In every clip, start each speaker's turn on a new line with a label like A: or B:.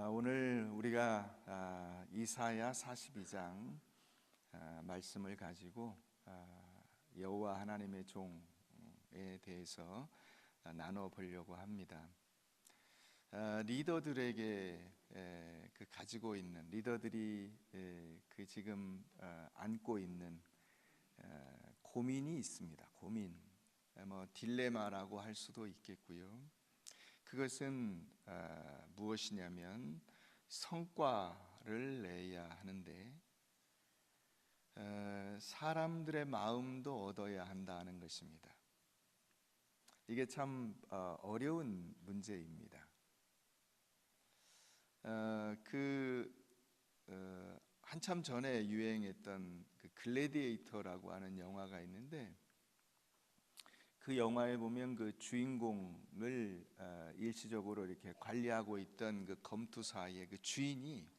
A: 오늘 우리가 이사야 42장 말씀을 가지고 여호와 하나님의 종에 대해서 나눠 보려고 합니다. 리더들에게 그 가지고 있는 리더들이 그 지금 안고 있는 고민이 있습니다. 고민, 딜레마라고 할 수도 있겠고요. 그것은 무엇이냐면 성과를 내야 하는데 사람들의 마음도 얻어야 한다는 것입니다. 이게 참 어려운 문제입니다. 한참 전에 유행했던 그 글래디에이터라고 하는 영화가 있는데, 그 영화에 보면 그 주인공을 일시적으로 이렇게 관리하고 있던 그 검투사의 그 주인이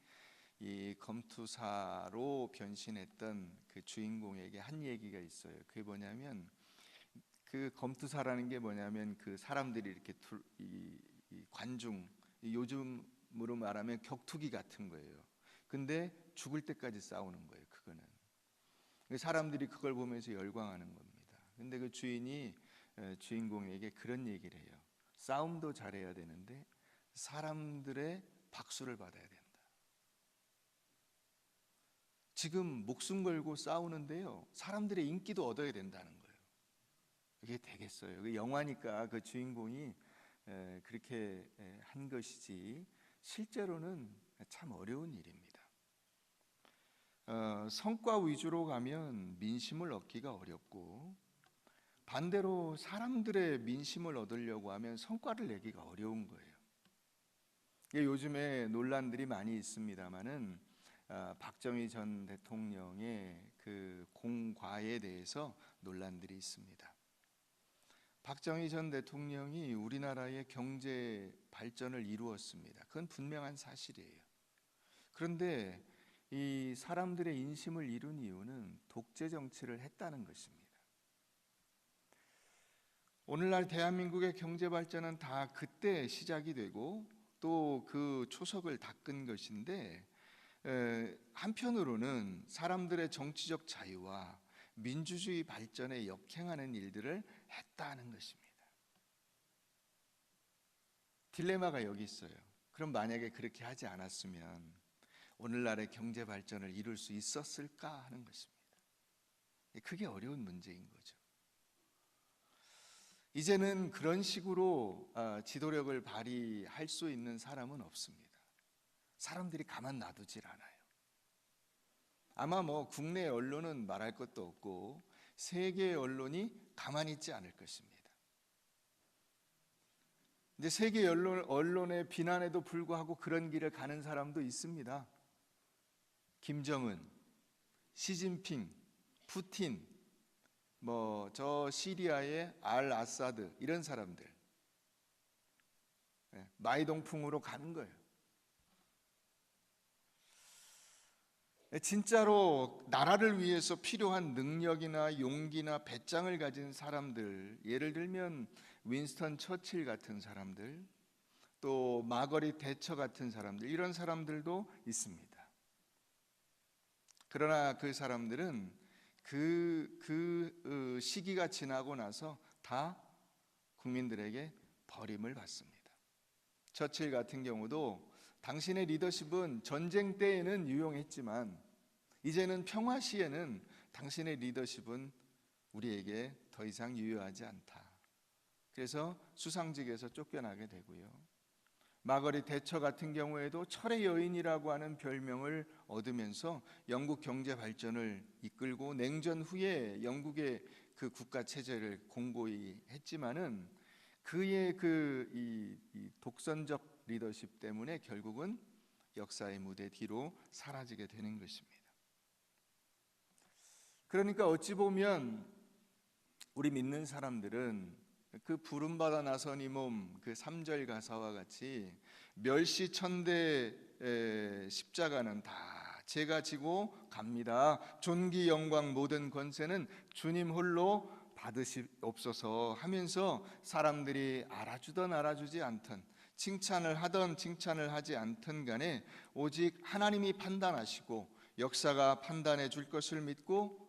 A: 이 검투사로 변신했던 그 주인공에게 한 얘기가 있어요. 그게 뭐냐면, 그 검투사라는 게 뭐냐면 그 사람들이 이렇게 이 관중, 요즘으로 말하면 격투기 같은 거예요. 근데 죽을 때까지 싸우는 거예요. 그거는 사람들이 그걸 보면서 열광하는 겁니다. 근데 그 주인이 주인공에게 그런 얘기를 해요. 싸움도 잘해야 되는데 사람들의 박수를 받아야 된다. 지금 목숨 걸고 싸우는데요, 사람들의 인기도 얻어야 된다는 거예요. 이게 되겠어요? 그 영화니까 그 주인공이 그렇게 한 것이지 실제로는 참 어려운 일입니다. 성과 위주로 가면 민심을 얻기가 어렵고, 반대로 사람들의 민심을 얻으려고 하면 성과를 내기가 어려운 거예요. 요즘에 논란들이 많이 있습니다만은 박정희 전 대통령의 그 공과에 대해서 논란들이 있습니다. 박정희 전 대통령이 우리나라의 경제 발전을 이루었습니다. 그건 분명한 사실이에요. 그런데 이 사람들의 인심을 이룬 이유는 독재 정치를 했다는 것입니다. 오늘날 대한민국의 경제 발전은 다 그때 시작이 되고 또 그 초석을 닦은 것인데, 한편으로는 사람들의 정치적 자유와 민주주의 발전에 역행하는 일들을 했다는 것입니다. 딜레마가 여기 있어요. 그럼 만약에 그렇게 하지 않았으면 오늘날의 경제 발전을 이룰 수 있었을까 하는 것입니다. 그게 어려운 문제인 거죠. 이제는 그런 식으로 지도력을 발휘할 수 있는 사람은 없습니다. 사람들이 가만 놔두질 않아요. 아마 국내 언론은 말할 것도 없고 세계 언론이 가만히 있지 않을 것입니다. 근데 세계 언론의 비난에도 불구하고 그런 길을 가는 사람도 있습니다. 김정은, 시진핑, 푸틴, 저 시리아의 알 아사드, 이런 사람들 마이동풍으로 가는 거예요. 진짜로 나라를 위해서 필요한 능력이나 용기나 배짱을 가진 사람들, 예를 들면 윈스턴 처칠 같은 사람들, 또 마거릿 대처 같은 사람들, 이런 사람들도 있습니다. 그러나 그 사람들은 그 시기가 지나고 나서 다 국민들에게 버림을 받습니다. 처칠 같은 경우도 당신의 리더십은 전쟁 때에는 유용했지만 이제는 평화 시에는 당신의 리더십은 우리에게 더 이상 유효하지 않다. 그래서 수상직에서 쫓겨나게 되고요. 마거릿 대처 같은 경우에도 철의 여인이라고 하는 별명을 얻으면서 영국 경제 발전을 이끌고 냉전 후에 영국의 그 국가 체제를 공고히 했지만은 그의 이 독선적 리더십 때문에 결국은 역사의 무대 뒤로 사라지게 되는 것입니다. 그러니까 어찌 보면 우리 믿는 사람들은 그 부름받아 나선 이 몸, 그 3절 가사와 같이 멸시천대 십자가는 다 제가 지고 갑니다. 존귀 영광 모든 권세는 주님 홀로 받으시옵소서 하면서 사람들이 알아주던 알아주지 않던 칭찬을 하던 칭찬을 하지 않던 간에 오직 하나님이 판단하시고 역사가 판단해 줄 것을 믿고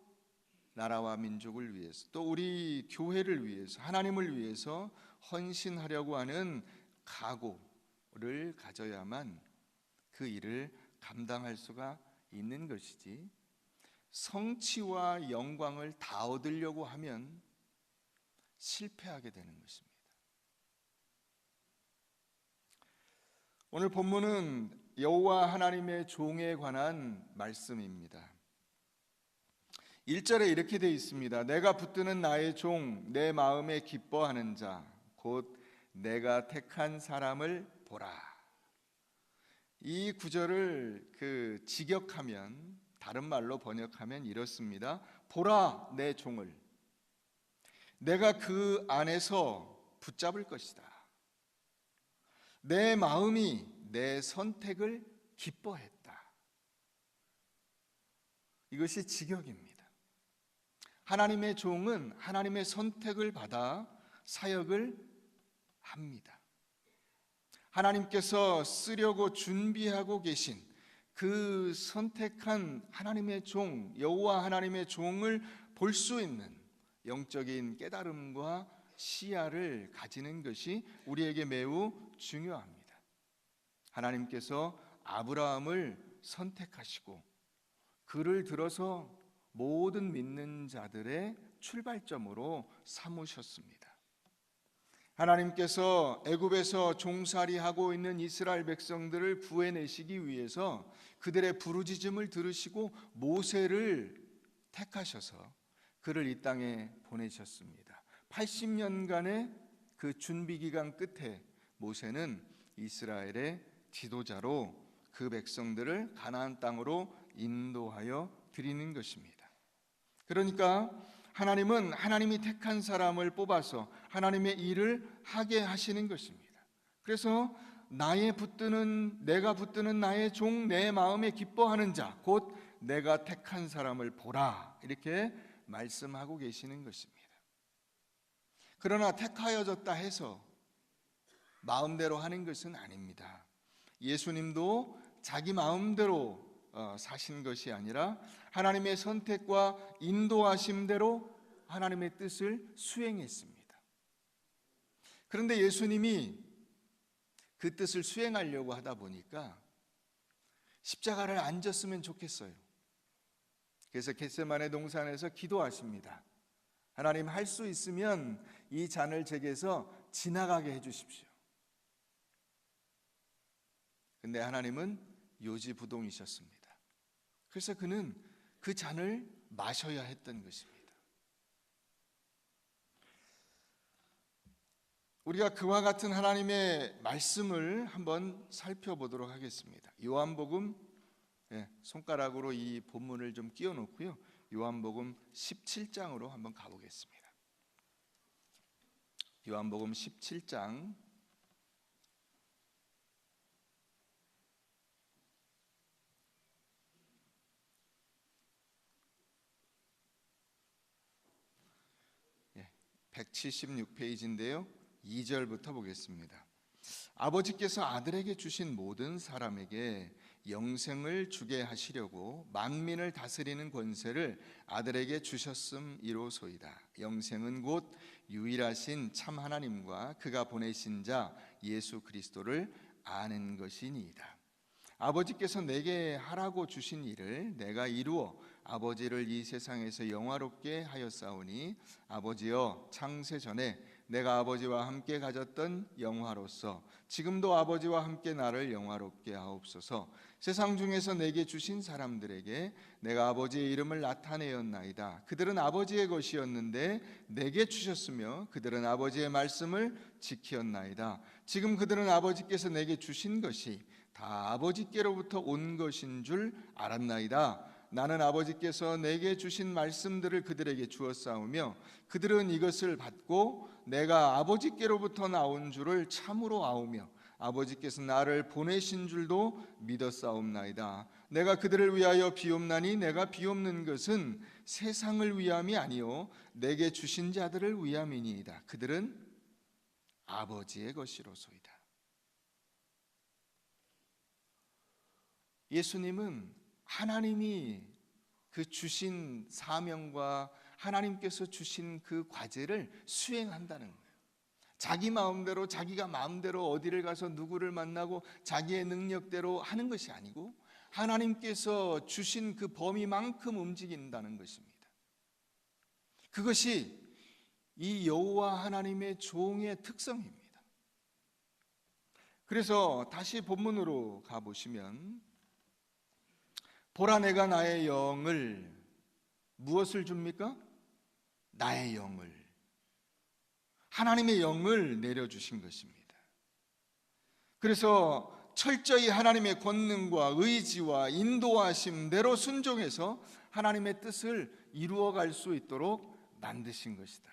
A: 나라와 민족을 위해서 또 우리 교회를 위해서 하나님을 위해서 헌신하려고 하는 각오를 가져야만 그 일을 감당할 수가 있는 것이지, 성취와 영광을 다 얻으려고 하면 실패하게 되는 것입니다. 오늘 본문은 여호와 하나님의 종에 관한 말씀입니다. 1절에 이렇게 되어 있습니다. 내가 붙드는 나의 종, 내 마음에 기뻐하는 자, 곧 내가 택한 사람을 보라. 이 구절을 직역하면, 다른 말로 번역하면 이렇습니다. 보라 내 종을, 내가 그 안에서 붙잡을 것이다. 내 마음이 내 선택을 기뻐했다. 이것이 직역입니다. 하나님의 종은 하나님의 선택을 받아 사역을 합니다. 하나님께서 쓰려고 준비하고 계신 그 선택한 하나님의 종, 여호와 하나님의 종을 볼 수 있는 영적인 깨달음과 시야를 가지는 것이 우리에게 매우 중요합니다. 하나님께서 아브라함을 선택하시고 그를 들어서 모든 믿는 자들의 출발점으로 삼으셨습니다. 하나님께서 애굽에서 종살이하고 있는 이스라엘 백성들을 구해내시기 위해서 그들의 부르짖음을 들으시고 모세를 택하셔서 그를 이 땅에 보내셨습니다. 80년간의 그 준비 기간 끝에 모세는 이스라엘의 지도자로 그 백성들을 가나안 땅으로 인도하여 드리는 것입니다. 그러니까 하나님은 하나님이 택한 사람을 뽑아서 하나님의 일을 하게 하시는 것입니다. 그래서 내가 붙드는 나의 종, 내 마음에 기뻐하는 자, 곧 내가 택한 사람을 보라, 이렇게 말씀하고 계시는 것입니다. 그러나 택하여졌다 해서 마음대로 하는 것은 아닙니다. 예수님도 자기 마음대로 사신 것이 아니라 하나님의 선택과 인도하심대로 하나님의 뜻을 수행했습니다. 그런데 예수님이 그 뜻을 수행하려고 하다 보니까 십자가를 안 졌으면 좋겠어요. 그래서 겟세마네 동산에서 기도하십니다. 하나님, 할 수 있으면 이 잔을 제게서 지나가게 해주십시오. 근데 하나님은 요지부동이셨습니다. 그래서 그는 그 잔을 마셔야 했던 것입니다. 우리가 그와 같은 하나님의 말씀을 한번 살펴보도록 하겠습니다. 요한복음, 손가락으로 이 본문을 좀 끼워 놓고요. 요한복음 17장으로 한번 가보겠습니다. 요한복음 17장 176페이지인데요. 2절부터 보겠습니다. 아버지께서 아들에게 주신 모든 사람에게 영생을 주게 하시려고 만민을 다스리는 권세를 아들에게 주셨음이로소이다. 영생은 곧 유일하신 참 하나님과 그가 보내신 자 예수 그리스도를 아는 것이니이다. 아버지께서 내게 하라고 주신 일을 내가 이루어 아버지를 이 세상에서 영화롭게 하였사오니 아버지여, 창세 전에 내가 아버지와 함께 가졌던 영화로서 지금도 아버지와 함께 나를 영화롭게 하옵소서. 세상 중에서 내게 주신 사람들에게 내가 아버지의 이름을 나타내었나이다. 그들은 아버지의 것이었는데 내게 주셨으며 그들은 아버지의 말씀을 지키었나이다. 지금 그들은 아버지께서 내게 주신 것이 다 아버지께로부터 온 것인 줄 알았나이다. 나는 아버지께서 내게 주신 말씀들을 그들에게 주었사오며 그들은 이것을 받고 내가 아버지께로부터 나온 줄을 참으로 아오며 아버지께서 나를 보내신 줄도 믿었사옵나이다. 내가 그들을 위하여 비옵나니 내가 비옵는 것은 세상을 위함이 아니요 내게 주신 자들을 위함이니이다. 그들은 아버지의 것이로소이다. 예수님은 하나님이 그 주신 사명과 하나님께서 주신 그 과제를 수행한다는 거예요. 자기 마음대로, 자기가 마음대로 어디를 가서 누구를 만나고 자기의 능력대로 하는 것이 아니고 하나님께서 주신 그 범위만큼 움직인다는 것입니다. 그것이 이 여호와 하나님의 종의 특성입니다. 그래서 다시 본문으로 가보시면, 보라 내가 나의 영을, 무엇을 줍니까? 나의 영을, 하나님의 영을 내려주신 것입니다. 그래서 철저히 하나님의 권능과 의지와 인도하심대로 순종해서 하나님의 뜻을 이루어갈 수 있도록 만드신 것이다.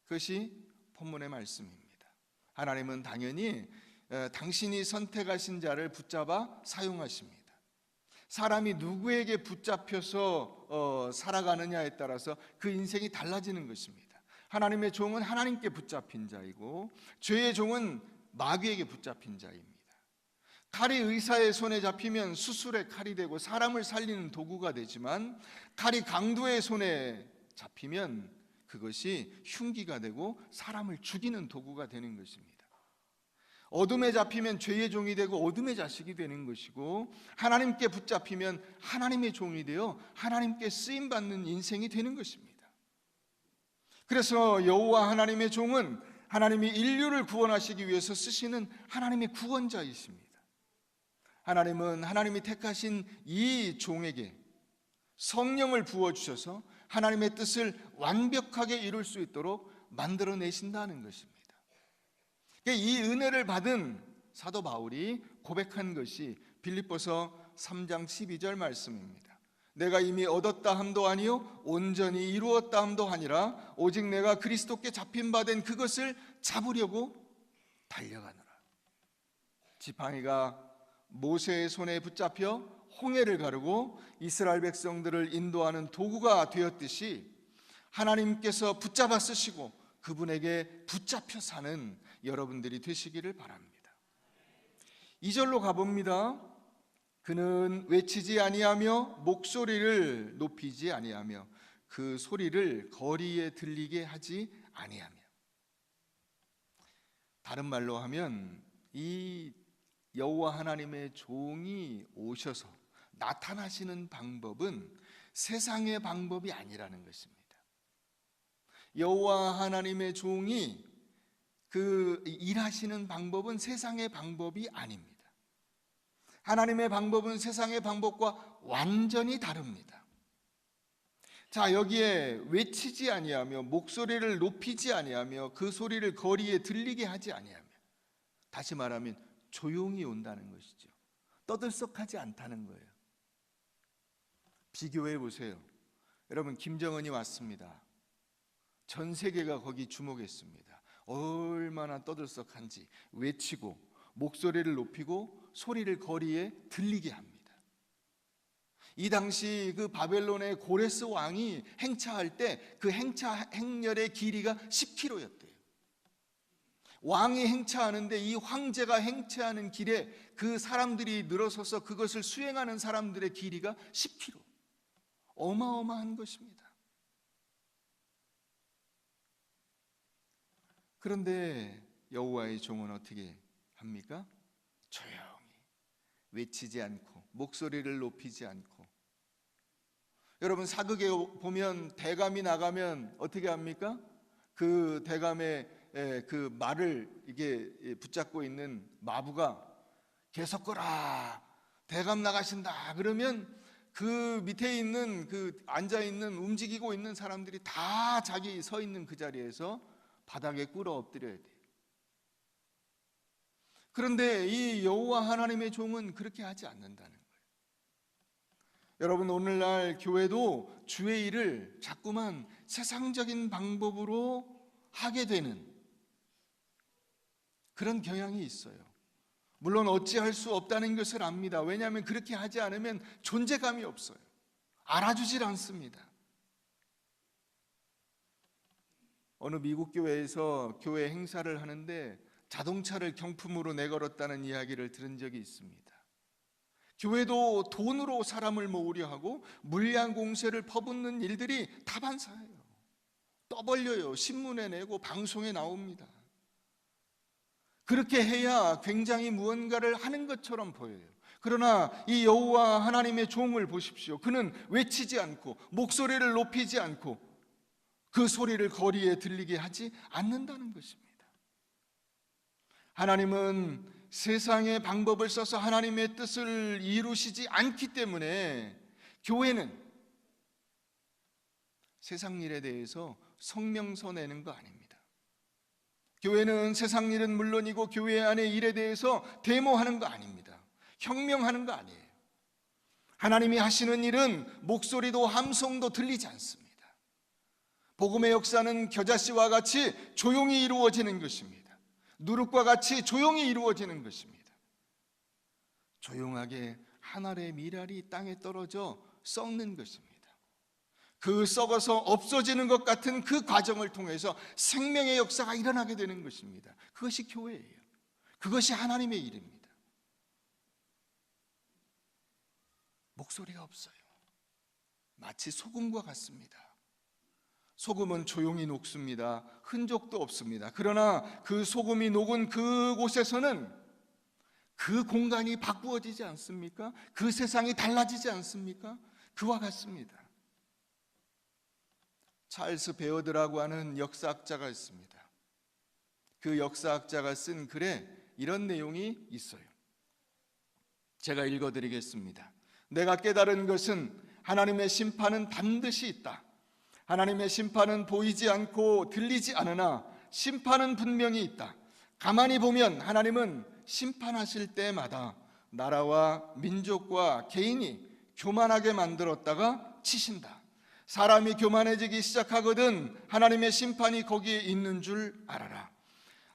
A: 그것이 본문의 말씀입니다. 하나님은 당연히 당신이 선택하신 자를 붙잡아 사용하십니다. 사람이 누구에게 붙잡혀서 살아가느냐에 따라서 그 인생이 달라지는 것입니다. 하나님의 종은 하나님께 붙잡힌 자이고 죄의 종은 마귀에게 붙잡힌 자입니다. 칼이 의사의 손에 잡히면 수술의 칼이 되고 사람을 살리는 도구가 되지만, 칼이 강도의 손에 잡히면 그것이 흉기가 되고 사람을 죽이는 도구가 되는 것입니다. 어둠에 잡히면 죄의 종이 되고 어둠의 자식이 되는 것이고, 하나님께 붙잡히면 하나님의 종이 되어 하나님께 쓰임받는 인생이 되는 것입니다. 그래서 여호와 하나님의 종은 하나님이 인류를 구원하시기 위해서 쓰시는 하나님의 구원자이십니다. 하나님은 하나님이 택하신 이 종에게 성령을 부어주셔서 하나님의 뜻을 완벽하게 이룰 수 있도록 만들어내신다는 것입니다. 이 은혜를 받은 사도 바울이 고백한 것이 빌립보서 3장 12절 말씀입니다. 내가 이미 얻었다 함도 아니요 온전히 이루었다 함도 아니라 오직 내가 그리스도께 잡힌 바 된 그것을 잡으려고 달려가노라. 지팡이가 모세의 손에 붙잡혀 홍해를 가르고 이스라엘 백성들을 인도하는 도구가 되었듯이 하나님께서 붙잡아 쓰시고 그분에게 붙잡혀 사는 여러분들이 되시기를 바랍니다. 2절로 가봅니다. 그는 외치지 아니하며 목소리를 높이지 아니하며 그 소리를 거리에 들리게 하지 아니하며. 다른 말로 하면 이 여호와 하나님의 종이 오셔서 나타나시는 방법은 세상의 방법이 아니라는 것입니다. 여호와 하나님의 종이 그 일하시는 방법은 세상의 방법이 아닙니다. 하나님의 방법은 세상의 방법과 완전히 다릅니다. 자, 여기에 외치지 아니하며 목소리를 높이지 아니하며 그 소리를 거리에 들리게 하지 아니하며, 다시 말하면 조용히 온다는 것이죠. 떠들썩하지 않다는 거예요. 비교해 보세요. 여러분, 김정은이 왔습니다. 전 세계가 거기 주목했습니다. 얼마나 떠들썩한지 외치고 목소리를 높이고 소리를 거리에 들리게 합니다. 이 당시 그 바벨론의 고레스 왕이 행차할 때 그 행렬의 길이가 10km였대요. 왕이 행차하는데 이 황제가 행차하는 길에 그 사람들이 늘어서서 그것을 수행하는 사람들의 길이가 10km. 어마어마한 것입니다. 그런데 여호와의 종은 어떻게 합니까? 조용히 외치지 않고 목소리를 높이지 않고. 여러분, 사극에 보면 대감이 나가면 어떻게 합니까? 그 대감의 그 말을 이게 붙잡고 있는 마부가 계속거라, 대감 나가신다 그러면 그 밑에 있는 그 앉아 있는 움직이고 있는 사람들이 다 자기 서 있는 그 자리에서 바닥에 꿇어 엎드려야 돼요. 그런데 이 여호와 하나님의 종은 그렇게 하지 않는다는 거예요. 여러분, 오늘날 교회도 주의 일을 자꾸만 세상적인 방법으로 하게 되는 그런 경향이 있어요. 물론 어찌할 수 없다는 것을 압니다. 왜냐하면 그렇게 하지 않으면 존재감이 없어요. 알아주질 않습니다. 어느 미국 교회에서 교회 행사를 하는데 자동차를 경품으로 내걸었다는 이야기를 들은 적이 있습니다. 교회도 돈으로 사람을 모으려 하고 물량 공세를 퍼붓는 일들이 다반사예요. 떠벌려요. 신문에 내고 방송에 나옵니다. 그렇게 해야 굉장히 무언가를 하는 것처럼 보여요. 그러나 이 여호와 하나님의 종을 보십시오. 그는 외치지 않고 목소리를 높이지 않고 그 소리를 거리에 들리게 하지 않는다는 것입니다. 하나님은 세상의 방법을 써서 하나님의 뜻을 이루시지 않기 때문에 교회는 세상 일에 대해서 성명서 내는 거 아닙니다. 교회는 세상 일은 물론이고 교회 안의 일에 대해서 데모하는 거 아닙니다. 혁명하는 거 아니에요. 하나님이 하시는 일은 목소리도 함성도 들리지 않습니다. 복음의 역사는 겨자씨와 같이 조용히 이루어지는 것입니다. 누룩과 같이 조용히 이루어지는 것입니다. 조용하게 한 알의 밀알이 땅에 떨어져 썩는 것입니다. 그 썩어서 없어지는 것 같은 그 과정을 통해서 생명의 역사가 일어나게 되는 것입니다. 그것이 교회예요. 그것이 하나님의 일입니다. 목소리가 없어요. 마치 소금과 같습니다. 소금은 조용히 녹습니다. 흔적도 없습니다. 그러나 그 소금이 녹은 그곳에서는 그 공간이 바꾸어지지 않습니까? 그 세상이 달라지지 않습니까? 그와 같습니다. 찰스 베어드라고 하는 역사학자가 있습니다. 그 역사학자가 쓴 글에 이런 내용이 있어요. 제가 읽어드리겠습니다. 내가 깨달은 것은 하나님의 심판은 반드시 있다. 하나님의 심판은 보이지 않고 들리지 않으나 심판은 분명히 있다. 가만히 보면 하나님은 심판하실 때마다 나라와 민족과 개인이 교만하게 만들었다가 치신다. 사람이 교만해지기 시작하거든 하나님의 심판이 거기에 있는 줄 알아라.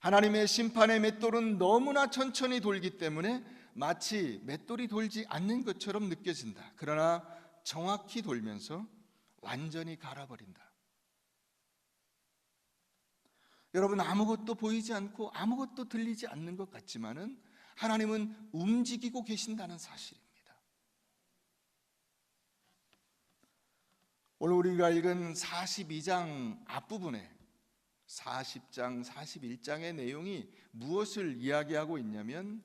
A: 하나님의 심판의 맷돌은 너무나 천천히 돌기 때문에 마치 맷돌이 돌지 않는 것처럼 느껴진다. 그러나 정확히 돌면서 완전히 갈아버린다. 여러분, 아무것도 보이지 않고 아무것도 들리지 않는 것 같지만은 하나님은 움직이고 계신다는 사실입니다. 오늘 우리가 읽은 42장 앞부분에 40장, 41장의 내용이 무엇을 이야기하고 있냐면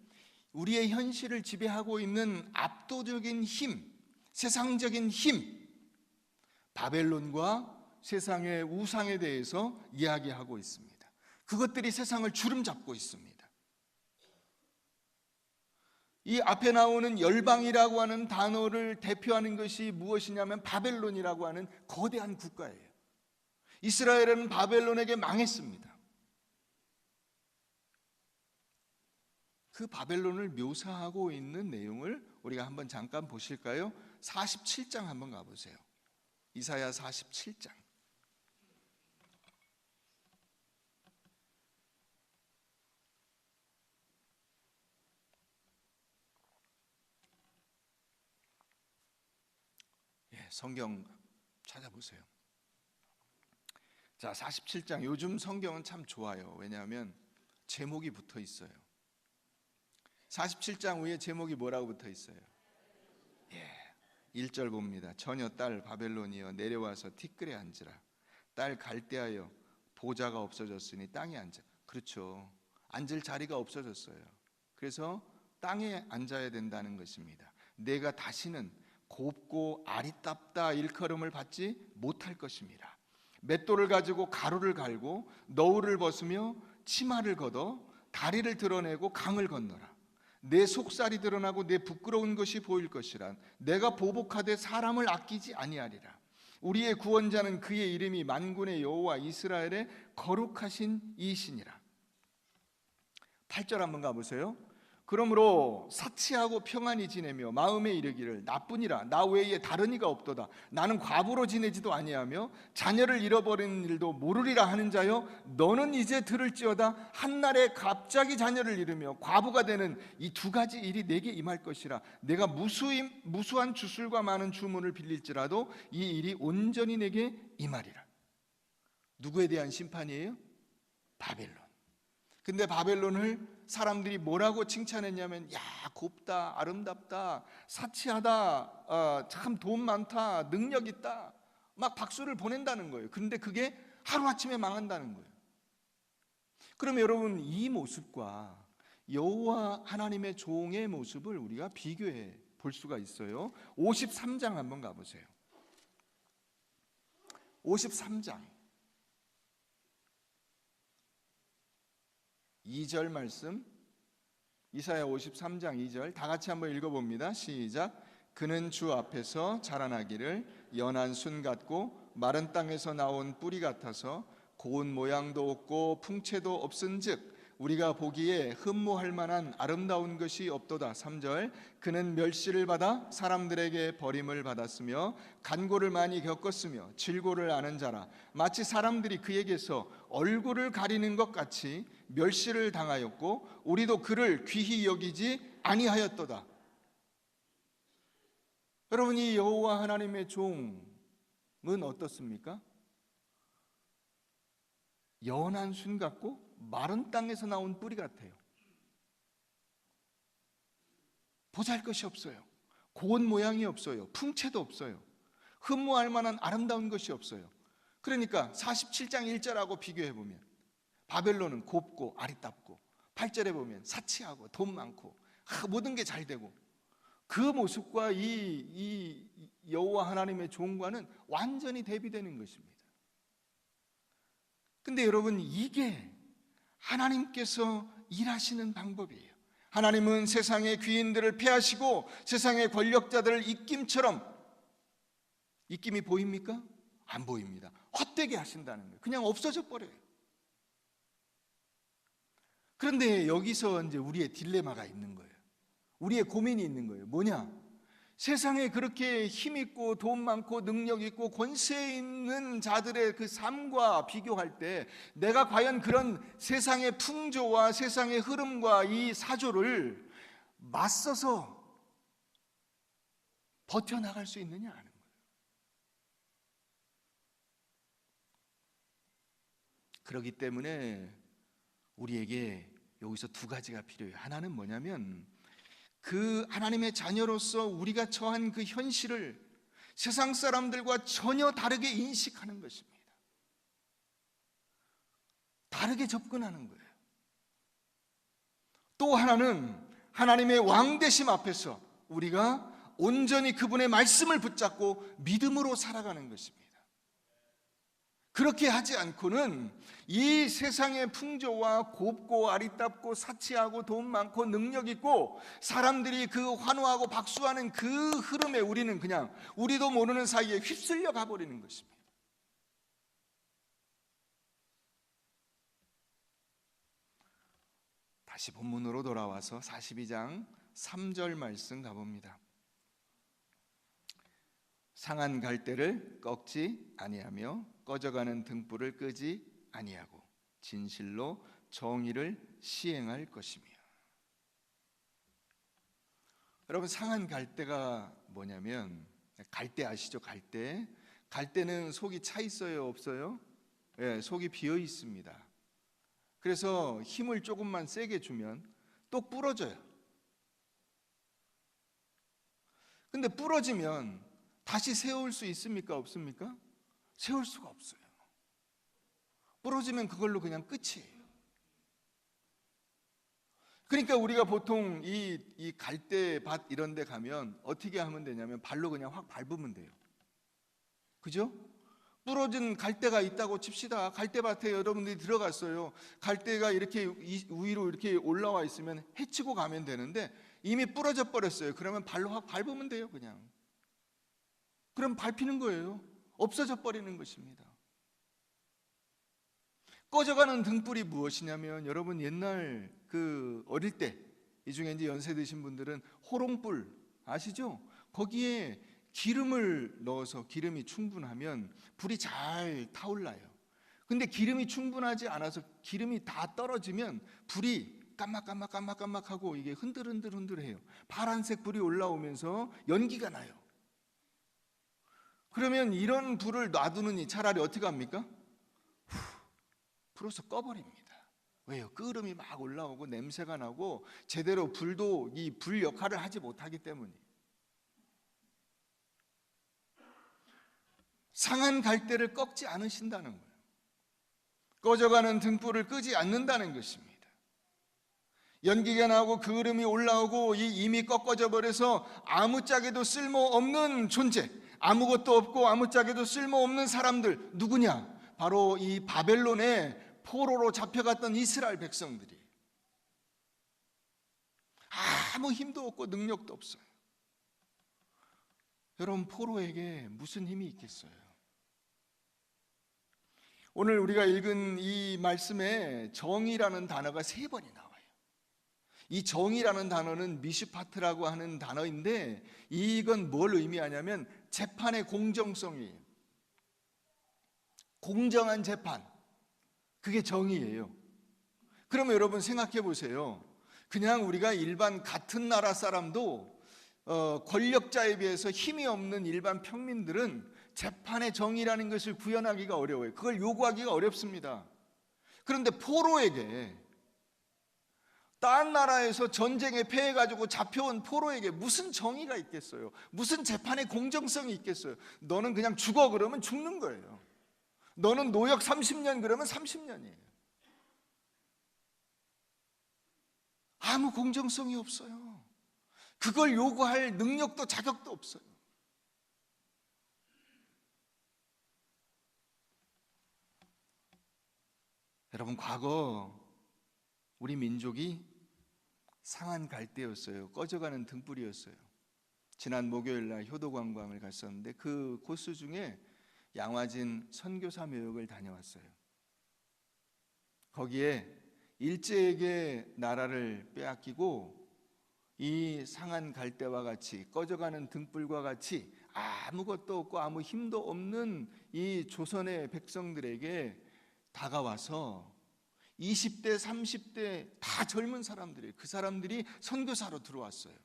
A: 우리의 현실을 지배하고 있는 압도적인 힘, 세상적인 힘, 바벨론과 세상의 우상에 대해서 이야기하고 있습니다. 그것들이 세상을 주름잡고 있습니다. 이 앞에 나오는 열방이라고 하는 단어를 대표하는 것이 무엇이냐면 바벨론이라고 하는 거대한 국가예요. 이스라엘은 바벨론에게 망했습니다. 그 바벨론을 묘사하고 있는 내용을 우리가 한번 잠깐 보실까요? 47장 한번 가보세요. 이사야 47장. 성경 찾아보세요. 자, 47장. 요즘 성경은 참 좋아요. 왜냐하면 제목이 붙어 있어요. 47장 위에 제목이 뭐라고 붙어 있어요? 1절 봅니다. 처녀 딸 바벨론이여 내려와서 티끌에 앉으라. 딸 갈대하여 보좌가 없어졌으니 땅에 앉아. 그렇죠. 앉을 자리가 없어졌어요. 그래서 땅에 앉아야 된다는 것입니다. 내가 다시는 곱고 아리따다 일컬음을 받지 못할 것입니다. 맷돌을 가지고 가루를 갈고 너울을 벗으며 치마를 걷어 다리를 드러내고 강을 건너라. 내 속살이 드러나고 내 부끄러운 것이 보일 것이라. 내가 보복하되 사람을 아끼지 아니하리라. 우리의 구원자는 그의 이름이 만군의 여호와 이스라엘의 거룩하신 이시니라. 8절 한번 가보세요. 그러므로 사치하고 평안히 지내며 마음에 이르기를 나뿐이라 나 외에 다른 이가 없도다. 나는 과부로 지내지도 아니하며 자녀를 잃어버리는 일도 모르리라 하는 자여 너는 이제 들을지어다. 한날에 갑자기 자녀를 잃으며 과부가 되는 이 두 가지 일이 내게 임할 것이라. 내가 무수한 주술과 많은 주문을 빌릴지라도 이 일이 온전히 내게 임하리라. 누구에 대한 심판이에요? 바벨론. 근데 바벨론을 사람들이 뭐라고 칭찬했냐면, 야, 곱다, 아름답다, 사치하다, 참 돈 많다, 능력 있다, 막 박수를 보낸다는 거예요. 그런데 그게 하루아침에 망한다는 거예요. 그럼 여러분, 이 모습과 여호와 하나님의 종의 모습을 우리가 비교해 볼 수가 있어요. 53장 한번 가보세요. 53장 2절 말씀, 이사야 53장 2절 다 같이 한번 읽어봅니다. 시작. 그는 주 앞에서 자라나기를 연한 순 같고 마른 땅에서 나온 뿌리 같아서 고운 모양도 없고 풍채도 없은즉 우리가 보기에 흠모할 만한 아름다운 것이 없도다. 3절. 그는 멸시를 받아 사람들에게 버림을 받았으며 간고를 많이 겪었으며 질고를 아는 자라. 마치 사람들이 그에게서 얼굴을 가리는 것 같이 멸시를 당하였고 우리도 그를 귀히 여기지 아니하였도다. 여러분, 이 여호와 하나님의 종은 어떻습니까? 연한 순 같고 마른 땅에서 나온 뿌리 같아요. 보잘것이 없어요. 고운 모양이 없어요. 풍채도 없어요. 흠모할 만한 아름다운 것이 없어요. 그러니까 47장 1절하고 비교해 보면 바벨론은 곱고 아리답고, 8절에 보면 사치하고 돈 많고 모든 게 잘 되고, 그 모습과 이 여호와 하나님의 종과는 완전히 대비되는 것입니다. 근데 여러분, 이게 하나님께서 일하시는 방법이에요. 하나님은 세상의 귀인들을 폐하시고 세상의 권력자들을 입김이 보입니까? 안 보입니다. 헛되게 하신다는 거예요. 그냥 없어져 버려요. 그런데 여기서 이제 우리의 딜레마가 있는 거예요. 우리의 고민이 있는 거예요. 뭐냐? 세상에 그렇게 힘 있고 돈 많고 능력 있고 권세 있는 자들의 그 삶과 비교할 때 내가 과연 그런 세상의 풍조와 세상의 흐름과 이 사조를 맞서서 버텨나갈 수 있느냐 하는 거예요. 그렇기 때문에 우리에게 여기서 두 가지가 필요해요. 하나는 뭐냐면, 그 하나님의 자녀로서 우리가 처한 그 현실을 세상 사람들과 전혀 다르게 인식하는 것입니다. 다르게 접근하는 거예요. 또 하나는 하나님의 왕되심 앞에서 우리가 온전히 그분의 말씀을 붙잡고 믿음으로 살아가는 것입니다. 그렇게 하지 않고는 이 세상의 풍조와 곱고 아리답고 사치하고 돈 많고 능력 있고 사람들이 그 환호하고 박수하는 그 흐름에 우리는 그냥 우리도 모르는 사이에 휩쓸려 가버리는 것입니다. 다시 본문으로 돌아와서 42장 3절 말씀 가봅니다. 상한 갈대를 꺾지 아니하며 꺼져가는 등불을 끄지 아니하고 진실로 정의를 시행할 것이며. 여러분, 상한 갈대가 뭐냐면, 갈대 아시죠? 갈대는 속이 차 있어요, 없어요? 예, 속이 비어 있습니다. 그래서 힘을 조금만 세게 주면 또 부러져요. 근데 부러지면 다시 세울 수 있습니까? 없습니까? 세울 수가 없어요. 부러지면 그걸로 그냥 끝이에요. 그러니까 우리가 보통 이 갈대밭 이런 데 가면 어떻게 하면 되냐면 발로 그냥 확 밟으면 돼요. 그죠? 부러진 갈대가 있다고 칩시다. 갈대밭에 여러분들이 들어갔어요. 갈대가 이렇게 위로 이렇게 올라와 있으면 헤치고 가면 되는데 이미 부러져 버렸어요. 그러면 발로 확 밟으면 돼요, 그냥. 그럼 밟히는 거예요. 없어져 버리는 것입니다. 꺼져가는 등불이 무엇이냐면, 여러분 옛날 그 어릴 때, 이 중에 이제 연세 드신 분들은 호롱불 아시죠? 거기에 기름을 넣어서 기름이 충분하면 불이 잘 타올라요. 근데 기름이 충분하지 않아서 기름이 다 떨어지면 불이 깜막하고 이게 흔들해요. 파란색 불이 올라오면서 연기가 나요. 그러면 이런 불을 놔두느니 차라리 어떻게 합니까? 불어서 꺼버립니다. 왜요? 끓음이 막 올라오고 냄새가 나고 제대로 불도 이 불 역할을 하지 못하기 때문이에요. 상한 갈대를 꺾지 않으신다는 거예요. 꺼져가는 등불을 끄지 않는다는 것입니다. 연기가 나오고 그을음이 올라오고 이미 꺾어져 버려서 아무짝에도 쓸모없는 존재, 아무것도 없고 아무짝에도 쓸모없는 사람들, 누구냐? 바로 이 바벨론의 포로로 잡혀갔던 이스라엘 백성들이. 아무 힘도 없고 능력도 없어요. 여러분, 포로에게 무슨 힘이 있겠어요? 오늘 우리가 읽은 이 말씀에 정의라는 단어가 3번이 나와요. 이 정의라는 단어는 미슈파트라고 하는 단어인데, 이건 뭘 의미하냐면 재판의 공정성이에요. 공정한 재판, 그게 정의예요. 그러면 여러분 생각해 보세요. 그냥 우리가 일반 같은 나라 사람도 권력자에 비해서 힘이 없는 일반 평민들은 재판의 정의라는 것을 구현하기가 어려워요. 그걸 요구하기가 어렵습니다. 그런데 포로에게, 딴 나라에서 전쟁에 패해가지고 잡혀온 포로에게 무슨 정의가 있겠어요? 무슨 재판의 공정성이 있겠어요? 너는 그냥 죽어 그러면 죽는 거예요. 너는 노역 30년 그러면 30년이에요. 아무 공정성이 없어요. 그걸 요구할 능력도 자격도 없어요. 여러분, 과거 우리 민족이 상한 갈대였어요. 꺼져가는 등불이었어요. 지난 목요일 날 효도관광을 갔었는데 그 코스 중에 양화진 선교사 묘역을 다녀왔어요. 거기에 일제에게 나라를 빼앗기고 이 상한 갈대와 같이 꺼져가는 등불과 같이 아무것도 없고 아무 힘도 없는 이 조선의 백성들에게 다가와서 20대, 30대 다 젊은 사람들이에요. 그 사람들이 선교사로 들어왔어요.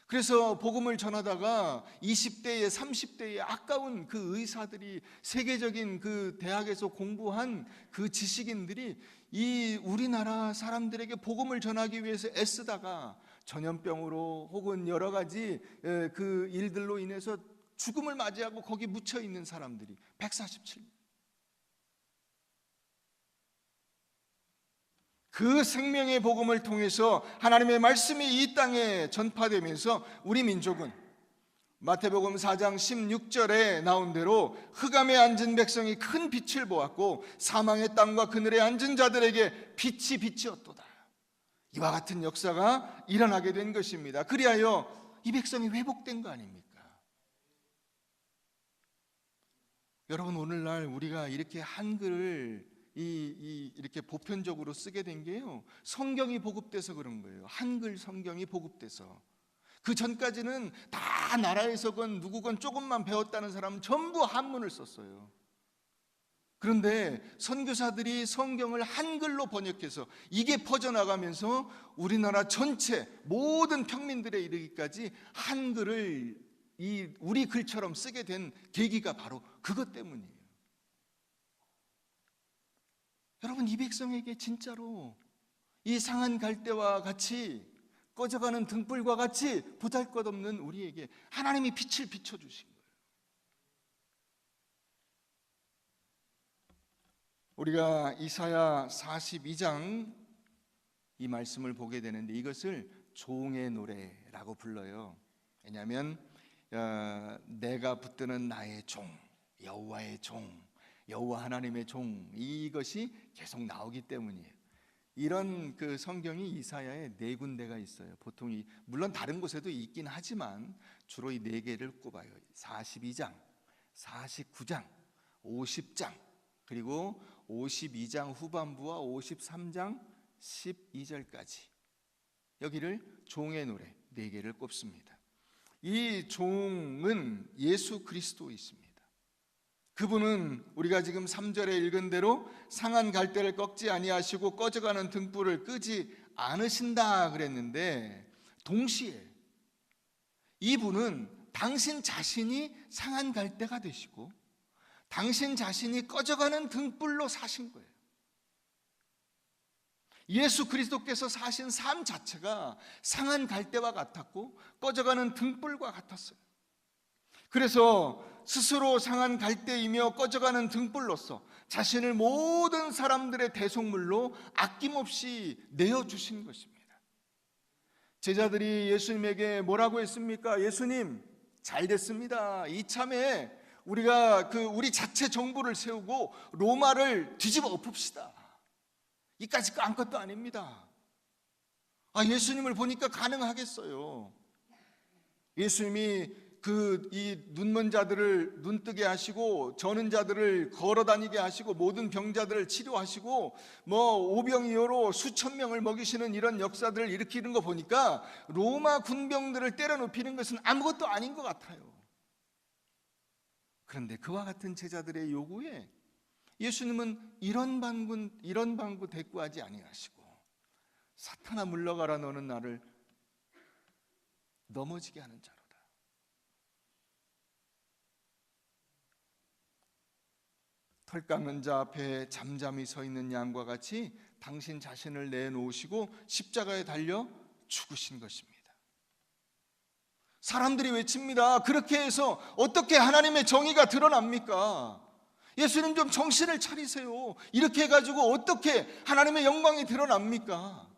A: 그래서 복음을 전하다가 20대에 30대에 아까운 그 의사들이, 세계적인 그 대학에서 공부한 그 지식인들이 이 우리나라 사람들에게 복음을 전하기 위해서 애쓰다가 전염병으로 혹은 여러 가지 그 일들로 인해서 죽음을 맞이하고 거기 묻혀 있는 사람들이 147명. 그 생명의 복음을 통해서 하나님의 말씀이 이 땅에 전파되면서 우리 민족은 마태복음 4장 16절에 나온 대로 흑암에 앉은 백성이 큰 빛을 보았고 사망의 땅과 그늘에 앉은 자들에게 빛이 비치었도다. 이와 같은 역사가 일어나게 된 것입니다. 그리하여 이 백성이 회복된 거 아닙니까? 여러분, 오늘날 우리가 이렇게 한글을 이렇게 보편적으로 쓰게 된 게요, 성경이 보급돼서 그런 거예요. 한글 성경이 보급돼서. 그 전까지는 다 나라에서건 누구건 조금만 배웠다는 사람은 전부 한문을 썼어요. 그런데 선교사들이 성경을 한글로 번역해서 이게 퍼져나가면서 우리나라 전체 모든 평민들에 이르기까지 한글을 우리 글처럼 쓰게 된 계기가 바로 그것 때문이에요. 여러분, 이 백성에게 진짜로 이 상한 갈대와 같이 꺼져가는 등불과 같이 보잘것없는 우리에게 하나님이 빛을 비춰주신 거예요. 우리가 이사야 42장 이 말씀을 보게 되는데 이것을 종의 노래라고 불러요. 왜냐하면 내가 붙드는 나의 종, 여호와의 종, 여호와 하나님의 종, 이것이 계속 나오기 때문이에요. 이런 그 성경이 이사야에 4군데가 있어요. 보통 물론 다른 곳에도 있긴 하지만 주로 이 4개를 꼽아요. 42장, 49장, 50장, 그리고 52장 후반부와 53장 12절까지 여기를 종의 노래 4개를 꼽습니다. 이 종은 예수 그리스도이십니다. 그분은 우리가 지금 3절에 읽은 대로 상한 갈대를 꺾지 아니하시고 꺼져가는 등불을 끄지 않으신다 그랬는데, 동시에 이분은 당신 자신이 상한 갈대가 되시고 당신 자신이 꺼져가는 등불로 사신 거예요. 예수 그리스도께서 사신 삶 자체가 상한 갈대와 같았고 꺼져가는 등불과 같았어요. 그래서 스스로 상한 갈대이며 꺼져가는 등불로서 자신을 모든 사람들의 대속물로 아낌없이 내어주신 것입니다. 제자들이 예수님에게 뭐라고 했습니까? 예수님, 잘 됐습니다. 이참에 우리가 우리 자체 정부를 세우고 로마를 뒤집어 엎읍시다. 이까짓 거 아무것도 아닙니다. 예수님을 보니까 가능하겠어요. 예수님이 이 눈먼 자들을 눈뜨게 하시고 저는 자들을 걸어 다니게 하시고 모든 병자들을 치료하시고 오병이어로 수천 명을 먹이시는 이런 역사들을 일으키는 거 보니까 로마 군병들을 때려 눕히는 것은 아무것도 아닌 것 같아요. 그런데 그와 같은 제자들의 요구에 예수님은 이런 방구 대꾸하지 아니하시고 사탄아 물러가라, 너는 나를 넘어지게 하는 자로다. 털 깎는 자 앞에 잠잠히 서 있는 양과 같이 당신 자신을 내놓으시고 십자가에 달려 죽으신 것입니다. 사람들이 외칩니다. 그렇게 해서 어떻게 하나님의 정의가 드러납니까? 예수님 좀 정신을 차리세요. 이렇게 해가지고 어떻게 하나님의 영광이 드러납니까?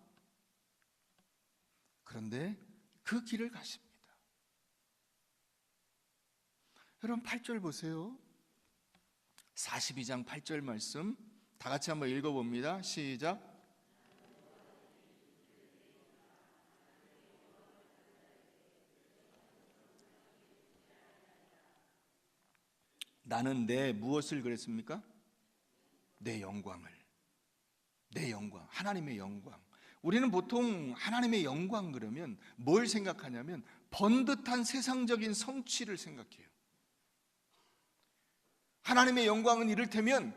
A: 그런데 그 길을 가십니다. 여러분 8절 보세요. 42장 8절 말씀 다 같이 한번 읽어봅니다. 시작. 나는 내 무엇을 그랬습니까? 내 영광을, 내 영광, 하나님의 영광. 우리는 보통 하나님의 영광 그러면 뭘 생각하냐면 번듯한 세상적인 성취를 생각해요. 하나님의 영광은 이를테면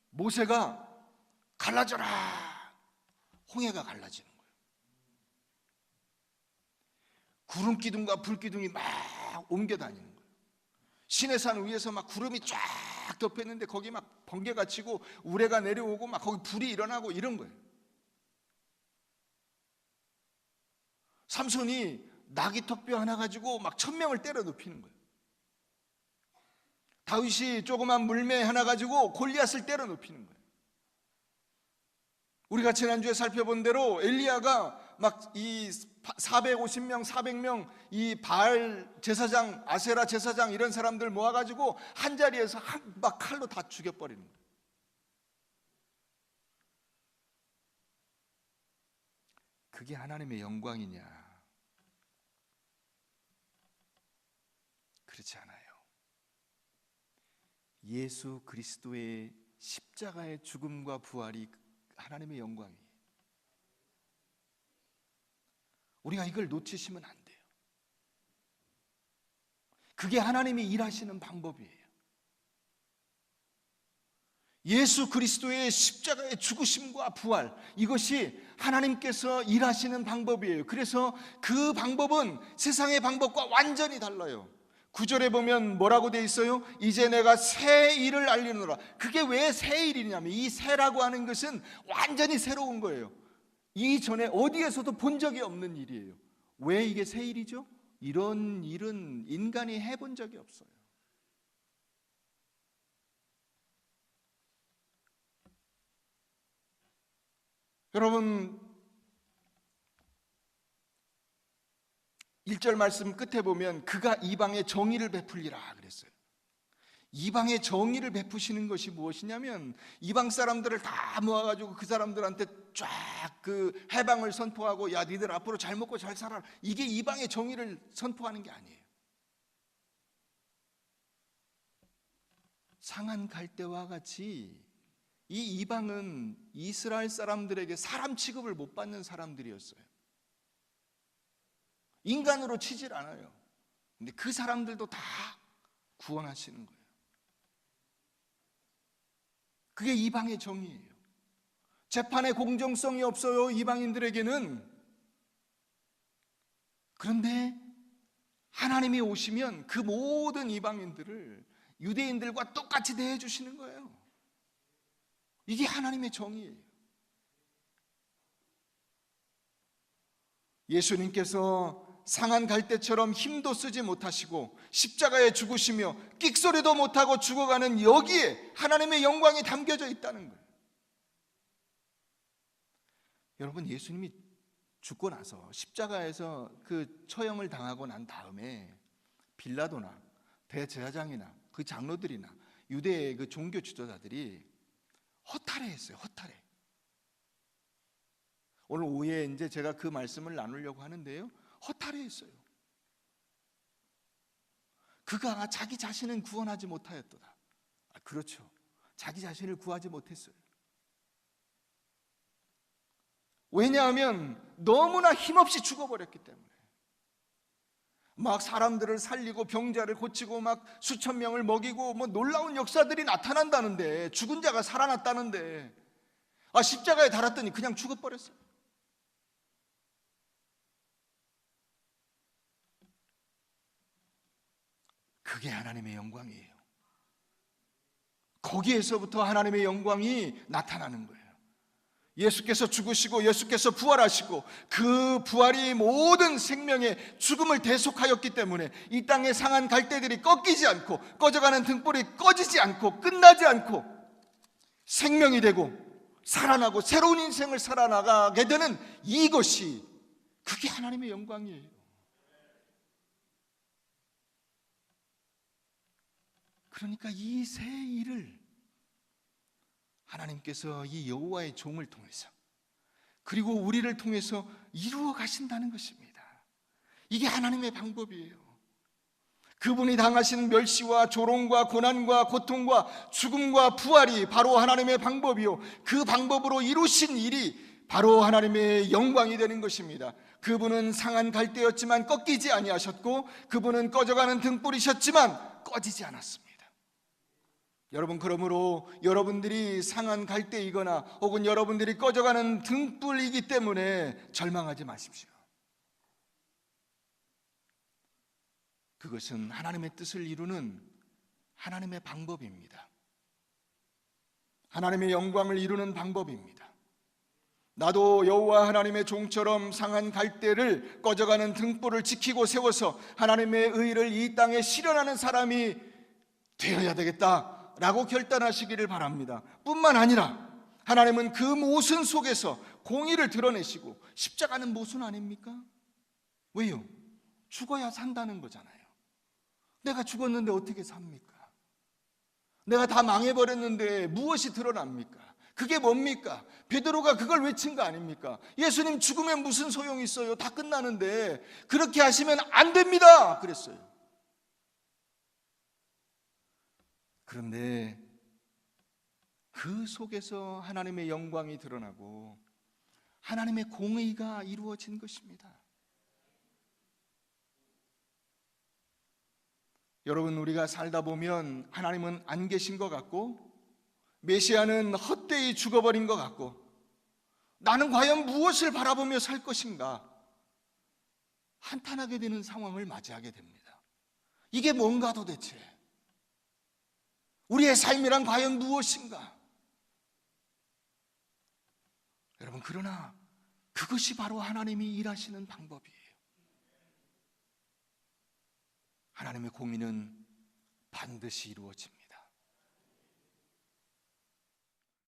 A: 모세가 갈라져라, 홍해가 갈라지는 거예요. 구름 기둥과 불 기둥이 막 옮겨 다니는 거예요. 시내산 위에서 막 구름이 쫙 덮였는데 거기 막 번개가 치고 우레가 내려오고 막 거기 불이 일어나고 이런 거예요. 삼손이 나귀 턱뼈 하나 가지고 막 1000명을 때려 눕히는 거예요. 다윗이 조그만 물매 하나 가지고 골리앗을 때려 눕히는 거예요. 우리가 지난주에 살펴본 대로 엘리야가 막 이 450명, 400명 이 바알 제사장, 아세라 제사장 이런 사람들 모아가지고 한 자리에서 막 칼로 다 죽여버리는 거예요. 그게 하나님의 영광이냐? 그렇지 않아요. 예수 그리스도의 십자가의 죽음과 부활이 하나님의 영광이에요. 우리가 이걸 놓치시면 안 돼요. 그게 하나님이 일하시는 방법이에요. 예수 그리스도의 십자가의 죽으심과 부활, 이것이 하나님께서 일하시는 방법이에요. 그래서 그 방법은 세상의 방법과 완전히 달라요. 9절에 보면 뭐라고 돼 있어요? 이제 내가 새 일을 알리노라. 그게 왜 새 일이냐면 이 새라고 하는 것은 완전히 새로운 거예요. 이전에 어디에서도 본 적이 없는 일이에요. 왜 이게 새 일이죠? 이런 일은 인간이 해본 적이 없어요. 여러분 1절 말씀 끝에 보면 그가 이방에 정의를 베풀리라 그랬어요. 이방에 정의를 베푸시는 것이 무엇이냐면 이방 사람들을 다 모아가지고 그 사람들한테 쫙 그 해방을 선포하고 야 니들 앞으로 잘 먹고 잘 살아라, 이게 이방의 정의를 선포하는 게 아니에요. 상한 갈대와 같이 이 이방은 이스라엘 사람들에게 사람 취급을 못 받는 사람들이었어요. 인간으로 치질 않아요. 근데 그 사람들도 다 구원하시는 거예요. 그게 이방의 정의예요. 재판의 공정성이 없어요, 이방인들에게는. 그런데 하나님이 오시면 그 모든 이방인들을 유대인들과 똑같이 대해 주시는 거예요. 이게 하나님의 정의예요. 예수님께서 상한 갈대처럼 힘도 쓰지 못하시고 십자가에 죽으시며 끽소리도 못하고 죽어가는 여기에 하나님의 영광이 담겨져 있다는 거예요. 여러분, 예수님이 죽고 나서 십자가에서 그 처형을 당하고 난 다음에 빌라도나 대제사장이나 그 장로들이나 유대의 그 종교 지도자들이 허탈해했어요. 허탈해. 오늘 오후에 이제 제가 그 말씀을 나누려고 하는데요, 허탈해했어요. 그가 자기 자신은 구원하지 못하였도다. 그렇죠. 자기 자신을 구하지 못했어요. 왜냐하면 너무나 힘없이 죽어버렸기 때문에. 막 사람들을 살리고 병자를 고치고 막 수천 명을 먹이고 뭐 놀라운 역사들이 나타난다는데, 죽은 자가 살아났다는데, 십자가에 달았더니 그냥 죽어버렸어요. 그게 하나님의 영광이에요. 거기에서부터 하나님의 영광이 나타나는 거예요. 예수께서 죽으시고 예수께서 부활하시고 그 부활이 모든 생명의 죽음을 대속하였기 때문에 이 땅의 상한 갈대들이 꺾이지 않고 꺼져가는 등불이 꺼지지 않고 끝나지 않고 생명이 되고 살아나고 새로운 인생을 살아나가게 되는 이것이, 그게 하나님의 영광이에요. 그러니까 이 새 일을 하나님께서 이 여호와의 종을 통해서, 그리고 우리를 통해서 이루어 가신다는 것입니다. 이게 하나님의 방법이에요. 그분이 당하신 멸시와 조롱과 고난과 고통과 죽음과 부활이 바로 하나님의 방법이요, 그 방법으로 이루신 일이 바로 하나님의 영광이 되는 것입니다. 그분은 상한 갈대였지만 꺾이지 아니하셨고, 그분은 꺼져가는 등불이셨지만 꺼지지 않았습니다. 여러분, 그러므로 여러분들이 상한 갈대이거나 혹은 여러분들이 꺼져가는 등불이기 때문에 절망하지 마십시오. 그것은 하나님의 뜻을 이루는 하나님의 방법입니다. 하나님의 영광을 이루는 방법입니다. 나도 여호와 하나님의 종처럼 상한 갈대를, 꺼져가는 등불을 지키고 세워서 하나님의 의를 이 땅에 실현하는 사람이 되어야 되겠다 라고 결단하시기를 바랍니다. 뿐만 아니라 하나님은 그 모순 속에서 공의를 드러내시고, 십자가는 모순 아닙니까? 왜요? 죽어야 산다는 거잖아요. 내가 죽었는데 어떻게 삽니까? 내가 다 망해버렸는데 무엇이 드러납니까? 그게 뭡니까? 베드로가 그걸 외친 거 아닙니까? 예수님 죽으면 무슨 소용이 있어요? 다 끝나는데 그렇게 하시면 안 됩니다 그랬어요. 그런데 그 속에서 하나님의 영광이 드러나고 하나님의 공의가 이루어진 것입니다. 여러분, 우리가 살다 보면 하나님은 안 계신 것 같고 메시아는 헛되이 죽어버린 것 같고, 나는 과연 무엇을 바라보며 살 것인가 한탄하게 되는 상황을 맞이하게 됩니다. 이게 뭔가 도대체? 우리의 삶이란 과연 무엇인가? 여러분, 그러나 그것이 바로 하나님이 일하시는 방법이에요. 하나님의 공의는 반드시 이루어집니다.